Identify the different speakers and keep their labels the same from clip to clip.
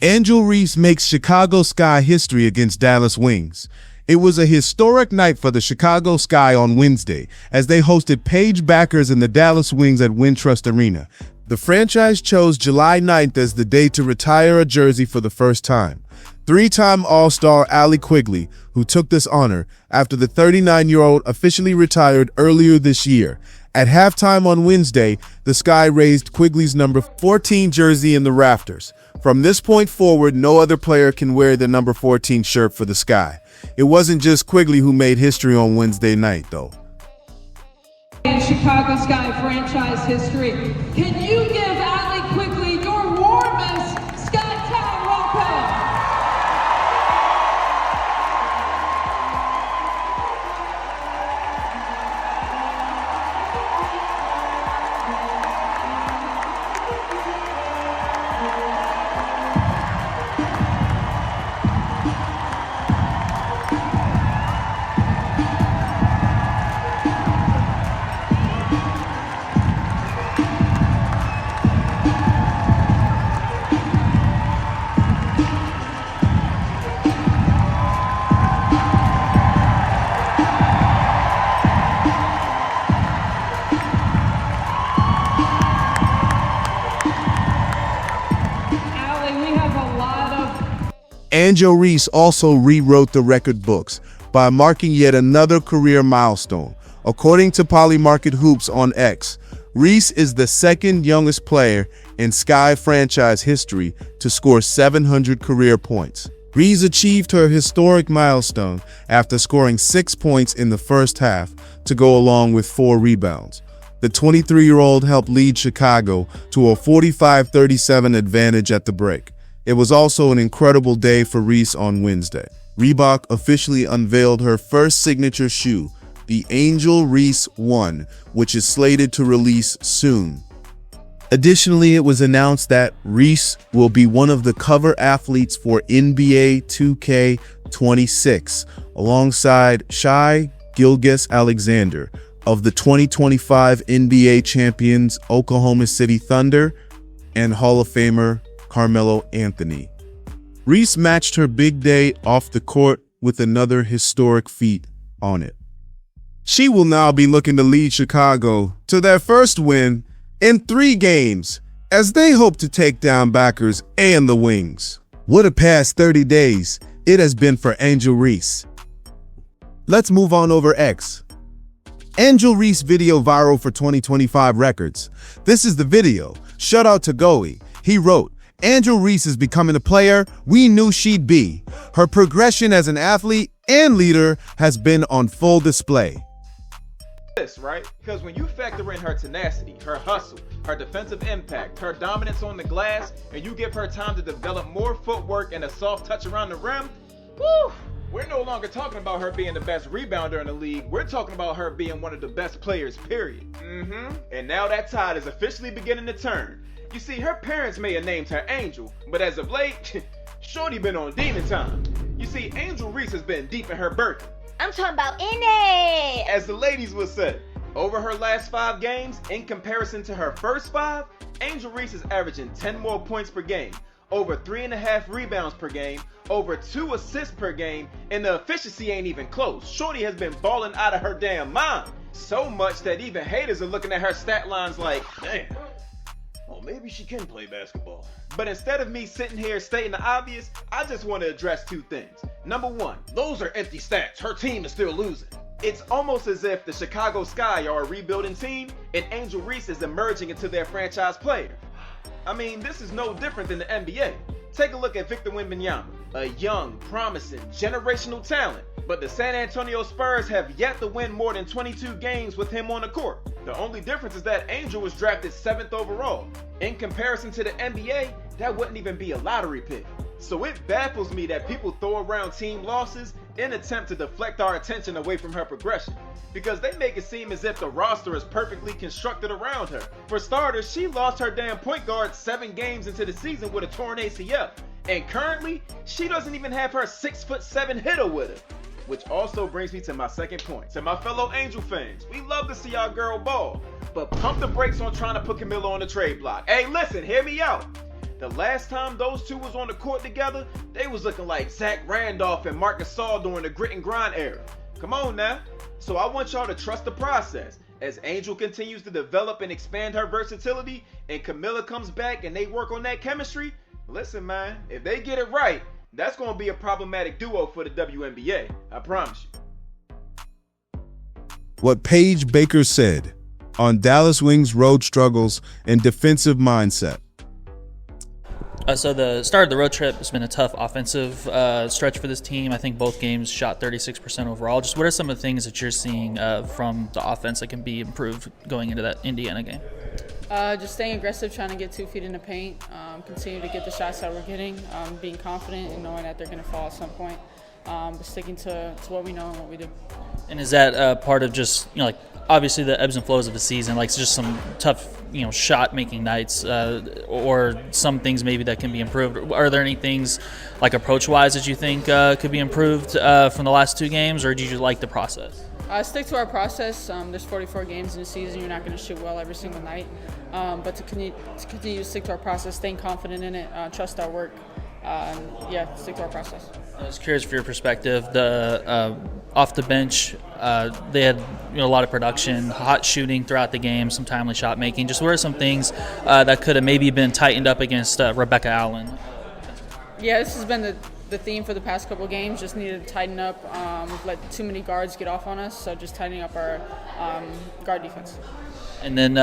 Speaker 1: Angel Reese makes Chicago Sky history against Dallas Wings. It was a historic night for the Chicago Sky on Wednesday as they hosted Paige Bueckers and the Dallas Wings at Wintrust Arena. The franchise chose July 9th as the day to retire a jersey for the first time. Three-time All-Star Allie Quigley, who took this honor after the 39-year-old officially retired earlier this year. At halftime on Wednesday, the Sky raised Quigley's number 14 jersey in the rafters. From this point forward, no other player can wear the number 14 shirt for the Sky. It wasn't just Quigley who made history on Wednesday night, though.
Speaker 2: In Chicago Sky franchise history, can you give Allie Quigley your warmest Skytown welcome?
Speaker 1: Angel Reese also rewrote the record books by marking yet another career milestone. According to Polymarket Hoops on X, Reese is the second youngest player in Sky franchise history to score 700 career points. Reese achieved her historic milestone after scoring 6 points in the first half to go along with 4 rebounds. The 23-year-old helped lead Chicago to a 45-37 advantage at the break. It was also an incredible day for Reese on Wednesday. Reebok officially unveiled her first signature shoe, the Angel Reese 1, which is slated to release soon. Additionally, it was announced that Reese will be one of the cover athletes for NBA 2K26, alongside Shai, Gilgeous-Alexander of the 2025 NBA champions Oklahoma City Thunder and Hall of Famer Carmelo Anthony. Reese matched her big day off the court with another historic feat on it. She will now be looking to lead Chicago to their first win in 3 games as they hope to take down Bueckers and the Wings. What a past 30 days it has been for Angel Reese. Let's move on over X. Angel Reese video viral for 2025 records. This is the video. Shout out to Goey. He wrote, "Angel Reese is becoming a player we knew she'd be. Her progression as an athlete and leader has been on full display."
Speaker 3: This, right? Because when you factor in her tenacity, her hustle, her defensive impact, her dominance on the glass, and you give her time to develop more footwork and a soft touch around the rim, woo! We're no longer talking about her being the best rebounder in the league. We're talking about her being one of the best players, period. And now that tide is officially beginning to turn. You see, her parents may have named her Angel, but as of late, Shorty been on demon time. You see, Angel Reese has been deep in her Birkin.
Speaker 4: I'm talking about in it!
Speaker 3: As the ladies would say, over her last 5 games, in comparison to her first 5, Angel Reese is averaging 10 more points per game, over 3.5 rebounds per game, over 2 assists per game, and the efficiency ain't even close. Shorty has been balling out of her damn mind. So much that even haters are looking at her stat lines like, damn. Well, maybe she can play basketball. But instead of me sitting here stating the obvious, I just want to address 2 things. Number 1, those are empty stats. Her team is still losing. It's almost as if the Chicago Sky are a rebuilding team and Angel Reese is emerging into their franchise player. I mean, this is no different than the NBA. Take a look at Victor Wembanyama, a young, promising, generational talent. But the San Antonio Spurs have yet to win more than 22 games with him on the court. The only difference is that Angel was drafted 7th overall. In comparison to the NBA, that wouldn't even be a lottery pick. So it baffles me that people throw around team losses in an attempt to deflect our attention away from her progression. Because they make it seem as if the roster is perfectly constructed around her. For starters, she lost her damn point guard 7 games into the season with a torn ACL. And currently, she doesn't even have her 6'7" hitter with her. Which also brings me to my second point. To my fellow Angel fans, we love to see our girl ball, but pump the brakes on trying to put Camilo on the trade block. Hey, listen, hear me out. The last time those two was on the court together, they was looking like Zach Randolph and Marc Gasol during the grit and grind era. Come on now. So I want y'all to trust the process. As Angel continues to develop and expand her versatility, and Camilla comes back and they work on that chemistry, listen man, if they get it right, that's going to be a problematic duo for the WNBA. I promise you.
Speaker 1: What Paige Bueckers said on Dallas Wings road struggles and defensive mindset.
Speaker 5: So the start of the road trip has been a tough offensive stretch for this team. I think both games shot 36% overall. Just what are some of the things that you're seeing from the offense that can be improved going into that Indiana game?
Speaker 6: Just staying aggressive, trying to get 2 feet in the paint, continue to get the shots that we're getting, being confident and knowing that they're going to fall at some point, but sticking to what we know and what we do.
Speaker 5: And is that part of just, like obviously the ebbs and flows of the season, like just some tough, shot making nights, or some things maybe that can be improved? Are there any things like approach wise that you think could be improved from the last 2 games, or do you like the process?
Speaker 6: Stick to our process. There's 44 games in the season. You're not going to shoot well every single night, but to continue to stick to our process, staying confident in it, trust our work, stick to our process.
Speaker 5: I was curious for your perspective. The off the bench, they had a lot of production, hot shooting throughout the game, some timely shot making. Just what are some things that could have maybe been tightened up against Rebecca Allen?
Speaker 6: Yeah, this has been the theme for the past couple of games. Just needed to tighten up. We've let too many guards get off on us, so just tightening up our guard defense.
Speaker 5: And then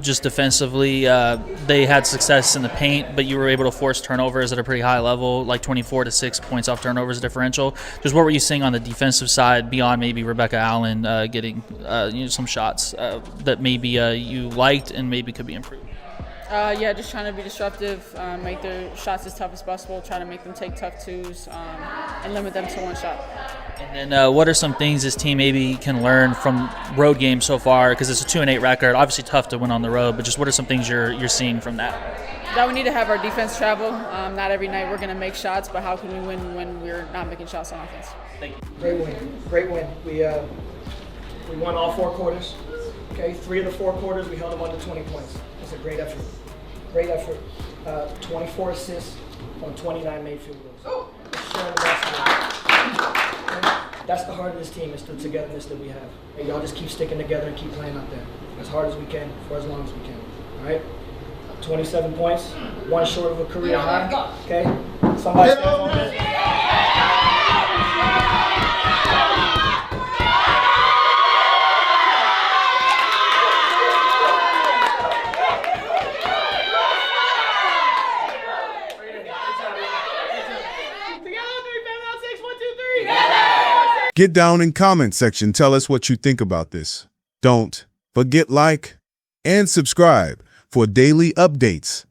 Speaker 5: just defensively, they had success in the paint, but you were able to force turnovers at a pretty high level, like 24 to 6 points off turnovers differential. Just what were you seeing on the defensive side beyond maybe Rebecca Allen getting some shots that maybe you liked and maybe could be improved?
Speaker 6: Just trying to be disruptive, make their shots as tough as possible, try to make them take tough twos, and limit them to one shot.
Speaker 5: And then what are some things this team maybe can learn from road games so far? Because it's a 2-8 record, obviously tough to win on the road, but just what are some things you're seeing from that?
Speaker 6: That we need to have our defense travel. Not every night we're going to make shots, but how can we win when we're not making shots on offense?
Speaker 5: Thank you.
Speaker 7: Great win. We won all 4 quarters. Okay, 3 of the 4 quarters we held them under 20 points. It's a great effort. 24 assists on 29 made field goals. Sharing the basketball. That's the heart of this team, is the togetherness that we have. Hey, y'all just keep sticking together and keep playing out there as hard as we can for as long as we can. All right? 27 points, 1 short of a career high. Okay? Somebody stand on this.
Speaker 1: Get down in comment section. Tell us what you think about this. Don't forget like and subscribe for daily updates.